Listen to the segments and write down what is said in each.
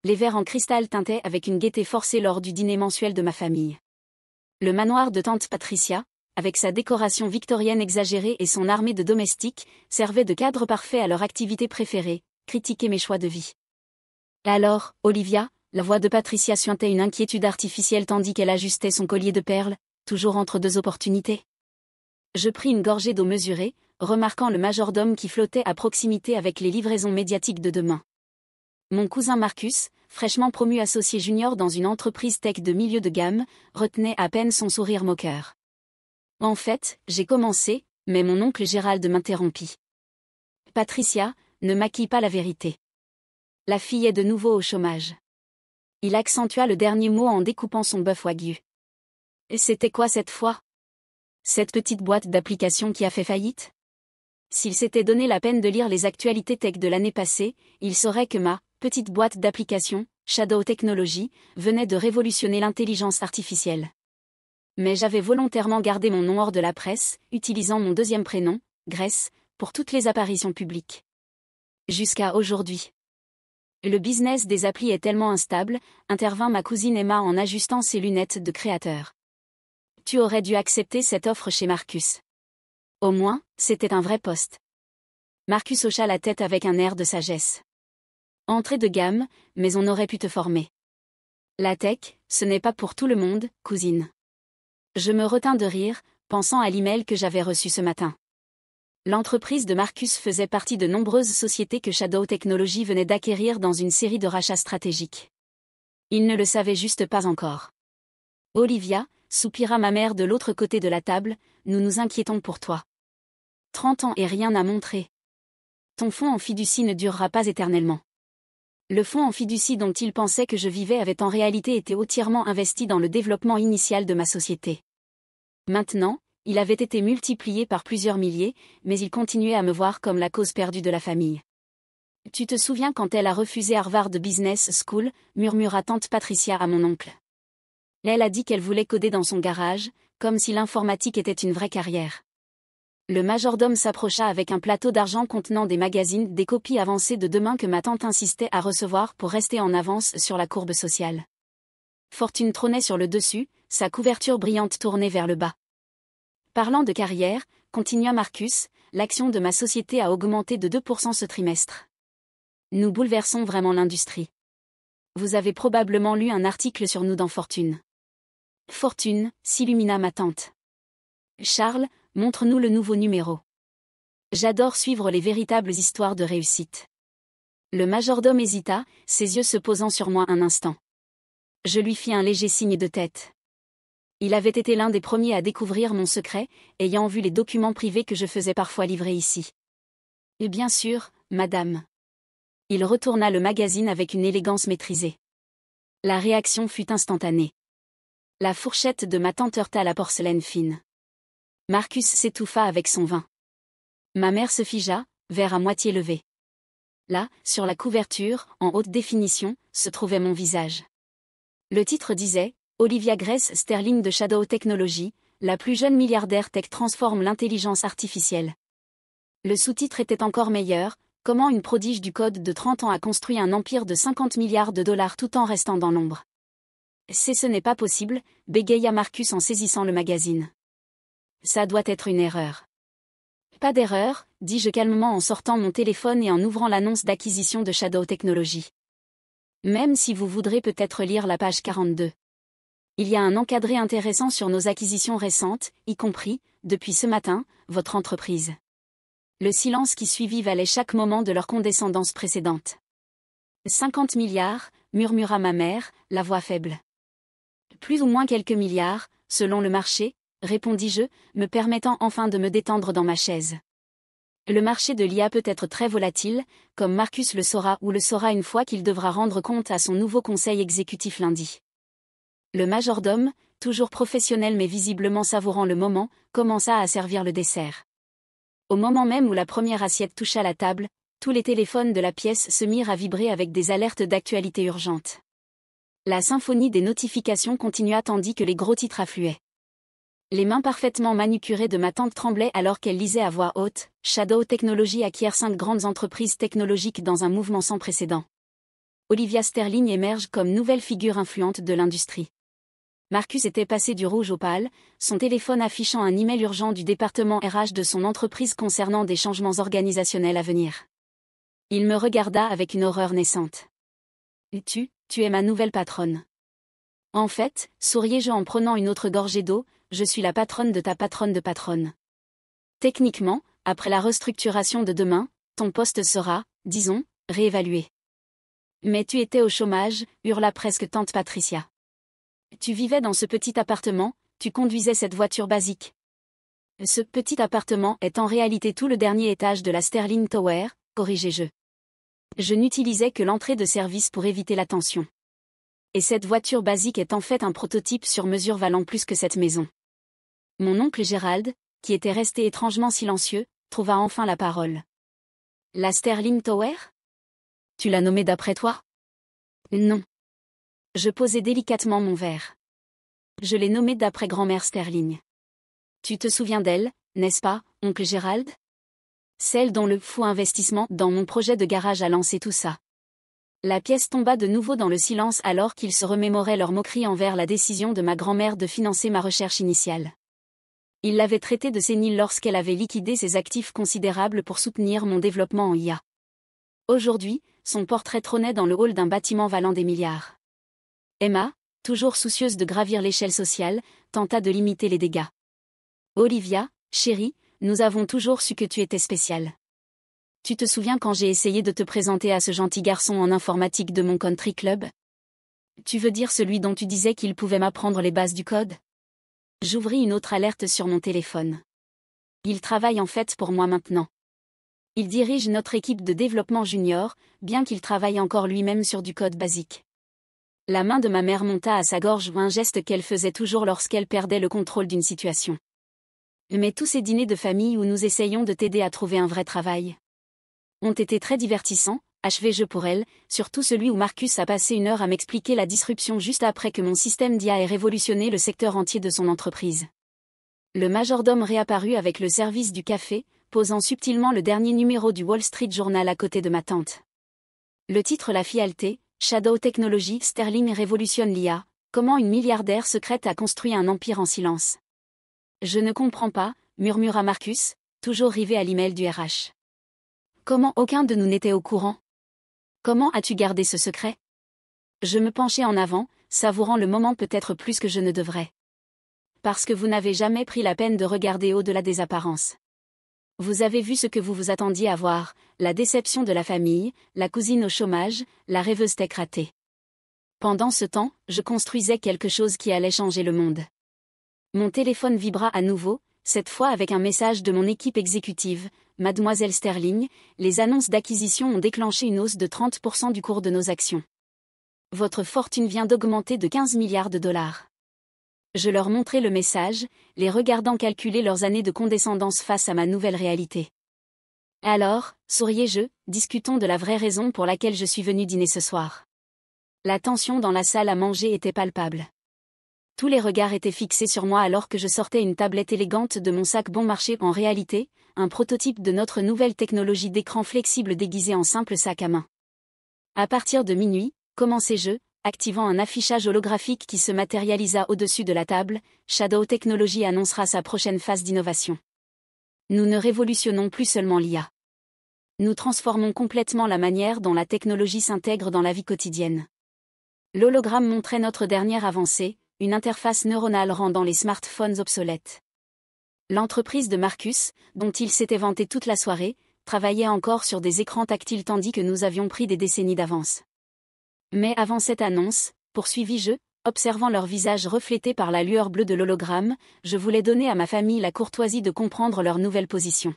Les verres en cristal tintaient avec une gaieté forcée lors du dîner mensuel de ma famille. Le manoir de tante Patricia, avec sa décoration victorienne exagérée et son armée de domestiques, servait de cadre parfait à leur activité préférée, critiquer mes choix de vie. Alors, Olivia, la voix de Patricia suintait une inquiétude artificielle tandis qu'elle ajustait son collier de perles, toujours entre deux opportunités. Je pris une gorgée d'eau mesurée, remarquant le majordome qui flottait à proximité avec les livraisons médiatiques de demain. Mon cousin Marcus, fraîchement promu associé junior dans une entreprise tech de milieu de gamme, retenait à peine son sourire moqueur. En fait, j'ai commencé, mais mon oncle Gérald m'interrompit. Patricia, ne maquille pas la vérité. La fille est de nouveau au chômage. Il accentua le dernier mot en découpant son bœuf wagyu. Et c'était quoi cette fois? Cette petite boîte d'applications qui a fait faillite? S'il s'était donné la peine de lire les actualités tech de l'année passée, il saurait que ma petite boîte d'applications, Shadow Technology, venait de révolutionner l'intelligence artificielle. Mais j'avais volontairement gardé mon nom hors de la presse, utilisant mon deuxième prénom, Grace, pour toutes les apparitions publiques. Jusqu'à aujourd'hui. Le business des applis est tellement instable, intervint ma cousine Emma en ajustant ses lunettes de créateur. Tu aurais dû accepter cette offre chez Marcus. Au moins, c'était un vrai poste. Marcus hocha la tête avec un air de sagesse. Entrée de gamme, mais on aurait pu te former. La tech, ce n'est pas pour tout le monde, cousine. Je me retins de rire, pensant à l'email que j'avais reçu ce matin. L'entreprise de Marcus faisait partie de nombreuses sociétés que Shadow Technology venait d'acquérir dans une série de rachats stratégiques. Il ne le savait juste pas encore. Olivia, soupira ma mère de l'autre côté de la table, nous nous inquiétons pour toi. 30 ans et rien à montrer. Ton fonds en fiducie ne durera pas éternellement. Le fonds en fiducie dont il pensait que je vivais avait en réalité été entièrement investi dans le développement initial de ma société. Maintenant, il avait été multiplié par plusieurs milliers, mais il continuait à me voir comme la cause perdue de la famille. Tu te souviens quand elle a refusé Harvard Business School, murmura tante Patricia à mon oncle. Elle a dit qu'elle voulait coder dans son garage, comme si l'informatique était une vraie carrière. Le majordome s'approcha avec un plateau d'argent contenant des magazines, des copies avancées de demain que ma tante insistait à recevoir pour rester en avance sur la courbe sociale. Fortune trônait sur le dessus, sa couverture brillante tournée vers le bas. Parlant de carrière, continua Marcus, l'action de ma société a augmenté de 2% ce trimestre. Nous bouleversons vraiment l'industrie. Vous avez probablement lu un article sur nous dans Fortune. Fortune, s'illumina ma tante. Charles, montre-nous le nouveau numéro. J'adore suivre les véritables histoires de réussite. Le majordome hésita, ses yeux se posant sur moi un instant. Je lui fis un léger signe de tête. Il avait été l'un des premiers à découvrir mon secret, ayant vu les documents privés que je faisais parfois livrer ici. Et bien sûr, madame. Il retourna le magazine avec une élégance maîtrisée. La réaction fut instantanée. La fourchette de ma tante heurta la porcelaine fine. Marcus s'étouffa avec son vin. Ma mère se figea, verre à moitié levé. Là, sur la couverture, en haute définition, se trouvait mon visage. Le titre disait « Olivia Grace Sterling de Shadow Technology, la plus jeune milliardaire tech transforme l'intelligence artificielle ». Le sous-titre était encore meilleur, « Comment une prodige du code de 30 ans a construit un empire de 50 milliards de dollars tout en restant dans l'ombre ». Ce n'est pas possible, bégaya Marcus en saisissant le magazine. Ça doit être une erreur. Pas d'erreur, dis-je calmement en sortant mon téléphone et en ouvrant l'annonce d'acquisition de Shadow Technology. Même si vous voudrez peut-être lire la page 42. Il y a un encadré intéressant sur nos acquisitions récentes, y compris, depuis ce matin, votre entreprise. Le silence qui suivit valait chaque moment de leur condescendance précédente. 50 milliards, murmura ma mère, la voix faible. Plus ou moins quelques milliards, selon le marché, répondis-je, me permettant enfin de me détendre dans ma chaise. Le marché de l'IA peut être très volatile, comme Marcus le saura ou le saura une fois qu'il devra rendre compte à son nouveau conseil exécutif lundi. Le majordome, toujours professionnel mais visiblement savourant le moment, commença à servir le dessert. Au moment même où la première assiette toucha la table, tous les téléphones de la pièce se mirent à vibrer avec des alertes d'actualité urgente. La symphonie des notifications continua tandis que les gros titres affluaient. Les mains parfaitement manucurées de ma tante tremblaient alors qu'elle lisait à voix haute « Shadow Technology acquiert 5 grandes entreprises technologiques dans un mouvement sans précédent ». Olivia Sterling émerge comme nouvelle figure influente de l'industrie. Marcus était passé du rouge au pâle, son téléphone affichant un email urgent du département RH de son entreprise concernant des changements organisationnels à venir. Il me regarda avec une horreur naissante. « Tu es ma nouvelle patronne. » En fait, souriai-je en prenant une autre gorgée d'eau, je suis la patronne de ta patronne de patronne. Techniquement, après la restructuration de demain, ton poste sera, disons, réévalué. Mais tu étais au chômage, hurla presque tante Patricia. Tu vivais dans ce petit appartement, tu conduisais cette voiture basique. Ce petit appartement est en réalité tout le dernier étage de la Sterling Tower, corrigeai-je. Je n'utilisais que l'entrée de service pour éviter la tension. Et cette voiture basique est en fait un prototype sur mesure valant plus que cette maison. Mon oncle Gérald, qui était resté étrangement silencieux, trouva enfin la parole. La Sterling Tower ? Tu l'as nommée d'après toi ? Non. Je posai délicatement mon verre. Je l'ai nommée d'après grand-mère Sterling. Tu te souviens d'elle, n'est-ce pas, oncle Gérald ? Celle dont le fou investissement dans mon projet de garage a lancé tout ça. La pièce tomba de nouveau dans le silence alors qu'ils se remémoraient leur moquerie envers la décision de ma grand-mère de financer ma recherche initiale. Il l'avait traitée de sénile lorsqu'elle avait liquidé ses actifs considérables pour soutenir mon développement en IA. Aujourd'hui, son portrait trônait dans le hall d'un bâtiment valant des milliards. Emma, toujours soucieuse de gravir l'échelle sociale, tenta de limiter les dégâts. Olivia, chérie, nous avons toujours su que tu étais spéciale. Tu te souviens quand j'ai essayé de te présenter à ce gentil garçon en informatique de mon country club ? Tu veux dire celui dont tu disais qu'il pouvait m'apprendre les bases du code ? J'ouvris une autre alerte sur mon téléphone. Il travaille en fait pour moi maintenant. Il dirige notre équipe de développement junior, bien qu'il travaille encore lui-même sur du code basique. La main de ma mère monta à sa gorge, un geste qu'elle faisait toujours lorsqu'elle perdait le contrôle d'une situation. Mais tous ces dîners de famille où nous essayons de t'aider à trouver un vrai travail ont été très divertissants, achevai-je pour elle, surtout celui où Marcus a passé 1 heure à m'expliquer la disruption juste après que mon système d'IA ait révolutionné le secteur entier de son entreprise. Le majordome réapparut avec le service du café, posant subtilement le dernier numéro du Wall Street Journal à côté de ma tante. Le titre la fit halter, Shadow Technology Sterling révolutionne l'IA, comment une milliardaire secrète a construit un empire en silence. Je ne comprends pas, murmura Marcus, toujours rivé à l'email du RH. Comment aucun de nous n'était au courant ? Comment as-tu gardé ce secret ? Je me penchai en avant, savourant le moment peut-être plus que je ne devrais. Parce que vous n'avez jamais pris la peine de regarder au-delà des apparences. Vous avez vu ce que vous vous attendiez à voir, la déception de la famille, la cousine au chômage, la rêveuse tech ratée. Pendant ce temps, je construisais quelque chose qui allait changer le monde. Mon téléphone vibra à nouveau, cette fois avec un message de mon équipe exécutive, Mademoiselle Sterling, les annonces d'acquisition ont déclenché une hausse de 30% du cours de nos actions. Votre fortune vient d'augmenter de 15 milliards de dollars. Je leur montrai le message, les regardant calculer leurs années de condescendance face à ma nouvelle réalité. Alors, souriai-je, discutons de la vraie raison pour laquelle je suis venu dîner ce soir. La tension dans la salle à manger était palpable. Tous les regards étaient fixés sur moi alors que je sortais une tablette élégante de mon sac bon marché, en réalité, un prototype de notre nouvelle technologie d'écran flexible déguisé en simple sac à main. À partir de minuit, commençai-je, activant un affichage holographique qui se matérialisa au-dessus de la table, Shadow Technology annoncera sa prochaine phase d'innovation. Nous ne révolutionnons plus seulement l'IA. Nous transformons complètement la manière dont la technologie s'intègre dans la vie quotidienne. L'hologramme montrait notre dernière avancée, une interface neuronale rendant les smartphones obsolètes. L'entreprise de Marcus, dont il s'était vanté toute la soirée, travaillait encore sur des écrans tactiles tandis que nous avions pris des décennies d'avance. Mais avant cette annonce, poursuivis-je, observant leur visage reflété par la lueur bleue de l'hologramme, je voulais donner à ma famille la courtoisie de comprendre leur nouvelle position.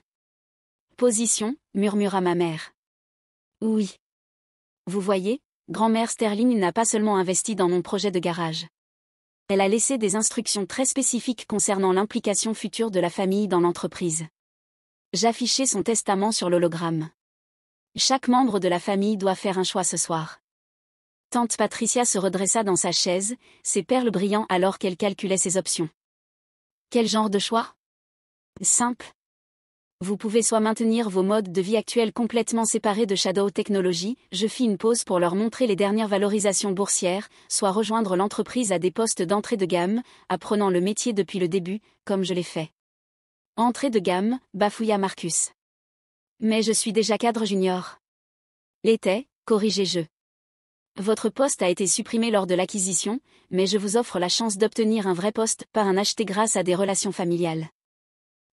Position, murmura ma mère. Oui. Vous voyez, grand-mère Sterling n'a pas seulement investi dans mon projet de garage. Elle a laissé des instructions très spécifiques concernant l'implication future de la famille dans l'entreprise. J'affichai son testament sur l'hologramme. Chaque membre de la famille doit faire un choix ce soir. Tante Patricia se redressa dans sa chaise, ses perles brillant alors qu'elle calculait ses options. Quel genre de choix ? Simple. Vous pouvez soit maintenir vos modes de vie actuels complètement séparés de Shadow Technologies, je fis une pause pour leur montrer les dernières valorisations boursières, soit rejoindre l'entreprise à des postes d'entrée de gamme, apprenant le métier depuis le début, comme je l'ai fait. Entrée de gamme, bafouilla Marcus. Mais je suis déjà cadre junior. L'était, corrigez-je. Votre poste a été supprimé lors de l'acquisition, mais je vous offre la chance d'obtenir un vrai poste, pas un acheté grâce à des relations familiales.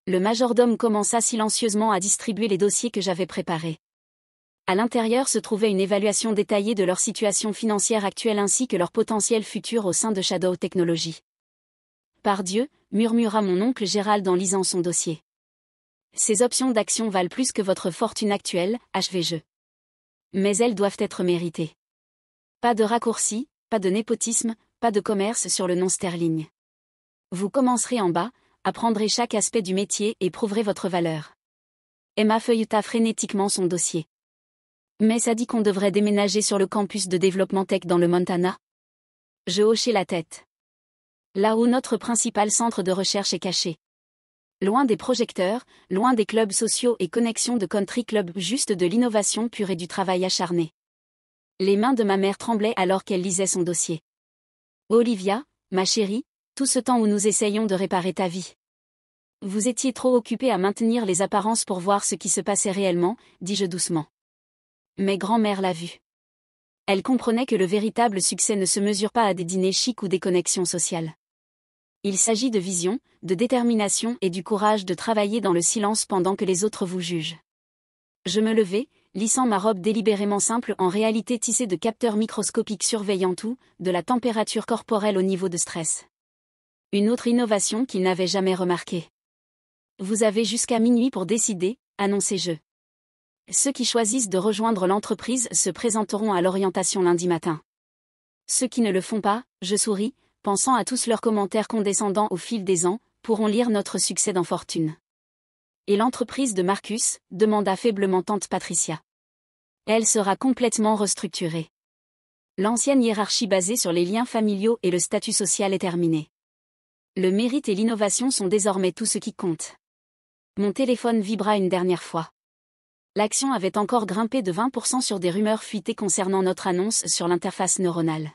Le majordome commença silencieusement à distribuer les dossiers que j'avais préparés. À l'intérieur se trouvait une évaluation détaillée de leur situation financière actuelle ainsi que leur potentiel futur au sein de Shadow Technologies. Pardieu, murmura mon oncle Gérald en lisant son dossier. Ces options d'action valent plus que votre fortune actuelle, achevai-je. Mais elles doivent être méritées. Pas de raccourci, pas de népotisme, pas de commerce sur le nom sterling. Vous commencerez en bas, apprendrez chaque aspect du métier et prouverez votre valeur. Emma feuilleta frénétiquement son dossier. Mais ça dit qu'on devrait déménager sur le campus de développement tech dans le Montana. Je hochai la tête. Là où notre principal centre de recherche est caché. Loin des projecteurs, loin des clubs sociaux et connexions de country club, juste de l'innovation pure et du travail acharné. Les mains de ma mère tremblaient alors qu'elle lisait son dossier. Olivia, ma chérie, tout ce temps où nous essayions de réparer ta vie. Vous étiez trop occupée à maintenir les apparences pour voir ce qui se passait réellement, dis-je doucement. Mais grand-mère l'a vu. Elle comprenait que le véritable succès ne se mesure pas à des dîners chics ou des connexions sociales. Il s'agit de vision, de détermination et du courage de travailler dans le silence pendant que les autres vous jugent. Je me levai, lissant ma robe délibérément simple en réalité tissée de capteurs microscopiques surveillant tout, de la température corporelle au niveau de stress. Une autre innovation qu'il n'avait jamais remarquée. Vous avez jusqu'à minuit pour décider, annonçai-je. Ceux qui choisissent de rejoindre l'entreprise se présenteront à l'orientation lundi matin. Ceux qui ne le font pas, je souris, pensant à tous leurs commentaires condescendants au fil des ans, pourront lire notre succès dans Fortune. Et l'entreprise de Marcus, demanda faiblement tante Patricia. Elle sera complètement restructurée. L'ancienne hiérarchie basée sur les liens familiaux et le statut social est terminée. Le mérite et l'innovation sont désormais tout ce qui compte. Mon téléphone vibra une dernière fois. L'action avait encore grimpé de 20% sur des rumeurs fuitées concernant notre annonce sur l'interface neuronale.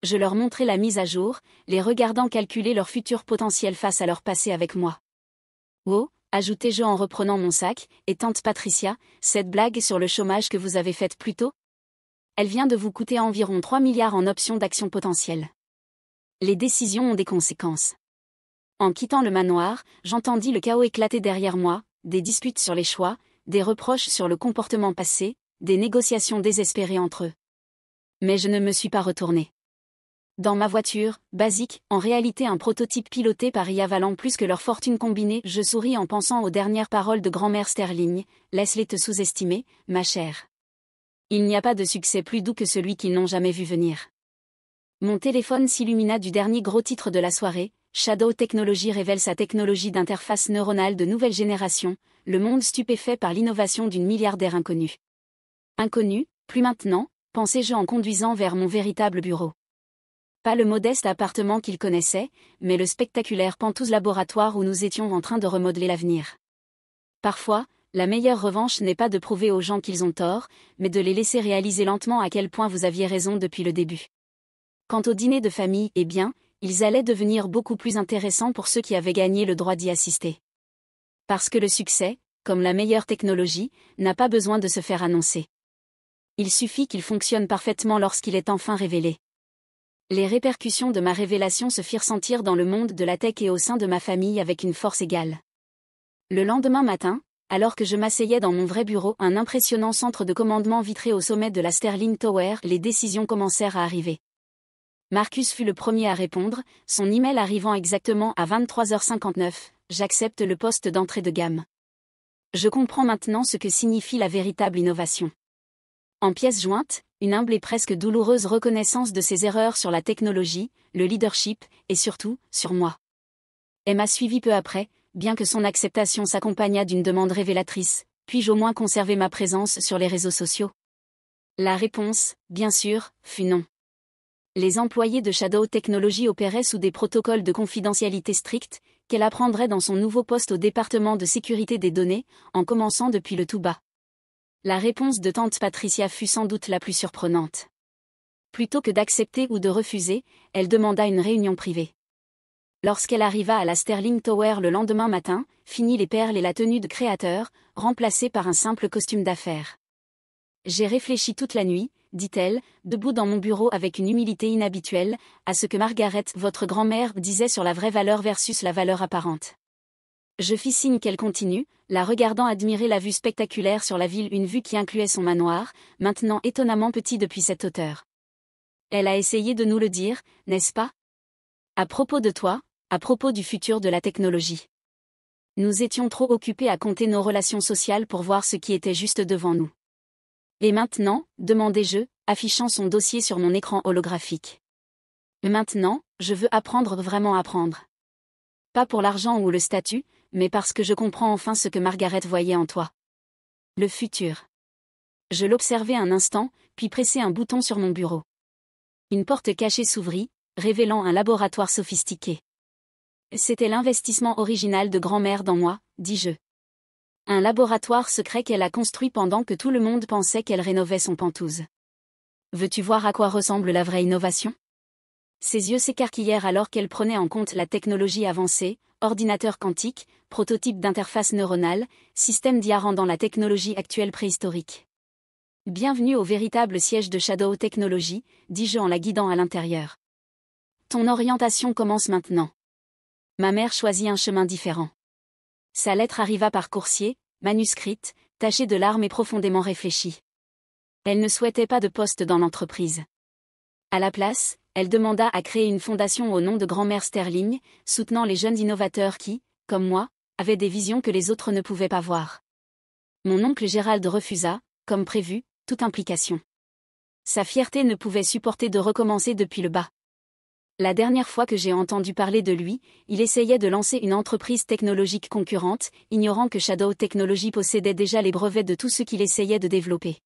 Je leur montrai la mise à jour, les regardant calculer leur futur potentiel face à leur passé avec moi. Oh, ajoutai-je en reprenant mon sac, et tante Patricia, cette blague sur le chômage que vous avez faite plus tôt ? Elle vient de vous coûter environ 3 milliards en options d'actions potentielles. Les décisions ont des conséquences. En quittant le manoir, j'entendis le chaos éclater derrière moi, des disputes sur les choix, des reproches sur le comportement passé, des négociations désespérées entre eux. Mais je ne me suis pas retournée. Dans ma voiture, basique, en réalité un prototype piloté par IA valant plus que leur fortune combinée, je souris en pensant aux dernières paroles de grand-mère Sterling, « Laisse-les te sous-estimer, ma chère. Il n'y a pas de succès plus doux que celui qu'ils n'ont jamais vu venir. » Mon téléphone s'illumina du dernier gros titre de la soirée, Shadow Technologies révèle sa technologie d'interface neuronale de nouvelle génération, le monde stupéfait par l'innovation d'une milliardaire inconnue. Inconnue, plus maintenant, pensai-je en conduisant vers mon véritable bureau. Pas le modeste appartement qu'il connaissait, mais le spectaculaire Pantouse laboratoire où nous étions en train de remodeler l'avenir. Parfois, la meilleure revanche n'est pas de prouver aux gens qu'ils ont tort, mais de les laisser réaliser lentement à quel point vous aviez raison depuis le début. Quant au dîner de famille, eh bien, ils allaient devenir beaucoup plus intéressants pour ceux qui avaient gagné le droit d'y assister. Parce que le succès, comme la meilleure technologie, n'a pas besoin de se faire annoncer. Il suffit qu'il fonctionne parfaitement lorsqu'il est enfin révélé. Les répercussions de ma révélation se firent sentir dans le monde de la tech et au sein de ma famille avec une force égale. Le lendemain matin, alors que je m'asseyais dans mon vrai bureau, un impressionnant centre de commandement vitré au sommet de la Sterling Tower, les décisions commencèrent à arriver. Marcus fut le premier à répondre, son email arrivant exactement à 23h59, « J'accepte le poste d'entrée de gamme. » Je comprends maintenant ce que signifie la véritable innovation. En pièces jointes, une humble et presque douloureuse reconnaissance de ses erreurs sur la technologie, le leadership, et surtout, sur moi. Elle m'a suivi peu après, bien que son acceptation s'accompagnât d'une demande révélatrice, puis-je au moins conserver ma présence sur les réseaux sociaux ? La réponse, bien sûr, fut non. Les employés de Shadow Technologies opéraient sous des protocoles de confidentialité stricts, qu'elle apprendrait dans son nouveau poste au département de sécurité des données, en commençant depuis le tout bas. La réponse de tante Patricia fut sans doute la plus surprenante. Plutôt que d'accepter ou de refuser, elle demanda une réunion privée. Lorsqu'elle arriva à la Sterling Tower le lendemain matin, fini les perles et la tenue de créateur, remplacée par un simple costume d'affaires. J'ai réfléchi toute la nuit, dit-elle, debout dans mon bureau avec une humilité inhabituelle, à ce que Margaret, votre grand-mère, disait sur la vraie valeur versus la valeur apparente. Je fis signe qu'elle continue, la regardant admirer la vue spectaculaire sur la ville, une vue qui incluait son manoir, maintenant étonnamment petit depuis cette hauteur. Elle a essayé de nous le dire, n'est-ce pas? À propos de toi, à propos du futur de la technologie. Nous étions trop occupés à compter nos relations sociales pour voir ce qui était juste devant nous. Et maintenant, demandai-je, affichant son dossier sur mon écran holographique. Maintenant, je veux apprendre, vraiment apprendre. Pas pour l'argent ou le statut, mais parce que je comprends enfin ce que Margaret voyait en toi. Le futur. Je l'observai un instant, puis pressai un bouton sur mon bureau. Une porte cachée s'ouvrit, révélant un laboratoire sophistiqué. C'était l'investissement original de grand-mère dans moi, dis-je. Un laboratoire secret qu'elle a construit pendant que tout le monde pensait qu'elle rénovait son pantouse. Veux-tu voir à quoi ressemble la vraie innovation? Ses yeux s'écarquillèrent alors qu'elle prenait en compte la technologie avancée, ordinateur quantique, prototype d'interface neuronale, système d'IA rendant la technologie actuelle préhistorique. Bienvenue au véritable siège de Shadow Technologies, dis-je en la guidant à l'intérieur. Ton orientation commence maintenant. Ma mère choisit un chemin différent. Sa lettre arriva par coursier, manuscrite, tachée de larmes et profondément réfléchie. Elle ne souhaitait pas de poste dans l'entreprise. À la place, elle demanda à créer une fondation au nom de grand-mère Sterling, soutenant les jeunes innovateurs qui, comme moi, avaient des visions que les autres ne pouvaient pas voir. Mon oncle Gérald refusa, comme prévu, toute implication. Sa fierté ne pouvait supporter de recommencer depuis le bas. La dernière fois que j'ai entendu parler de lui, il essayait de lancer une entreprise technologique concurrente, ignorant que Shadow Technologies possédait déjà les brevets de tout ce qu'il essayait de développer.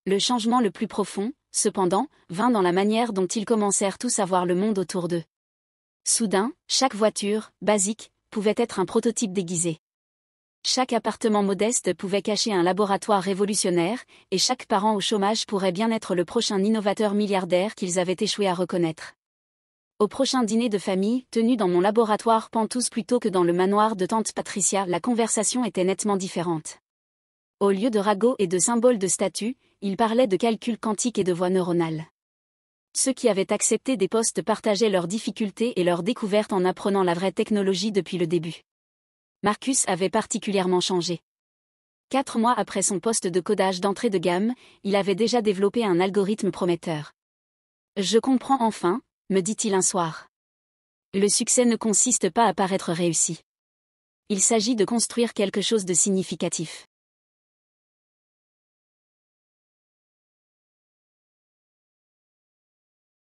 Le changement le plus profond, cependant, vint dans la manière dont ils commencèrent tous à voir le monde autour d'eux. Soudain, chaque voiture, basique, pouvait être un prototype déguisé. Chaque appartement modeste pouvait cacher un laboratoire révolutionnaire, et chaque parent au chômage pourrait bien être le prochain innovateur milliardaire qu'ils avaient échoué à reconnaître. Au prochain dîner de famille, tenu dans mon laboratoire Pantouse plutôt que dans le manoir de tante Patricia, la conversation était nettement différente. Au lieu de ragots et de symboles de statut, ils parlaient de calcul quantique et de voies neuronales. Ceux qui avaient accepté des postes partageaient leurs difficultés et leurs découvertes en apprenant la vraie technologie depuis le début. Marcus avait particulièrement changé. 4 mois après son poste de codage d'entrée de gamme, il avait déjà développé un algorithme prometteur. Je comprends enfin, me dit-il un soir. Le succès ne consiste pas à paraître réussi. Il s'agit de construire quelque chose de significatif.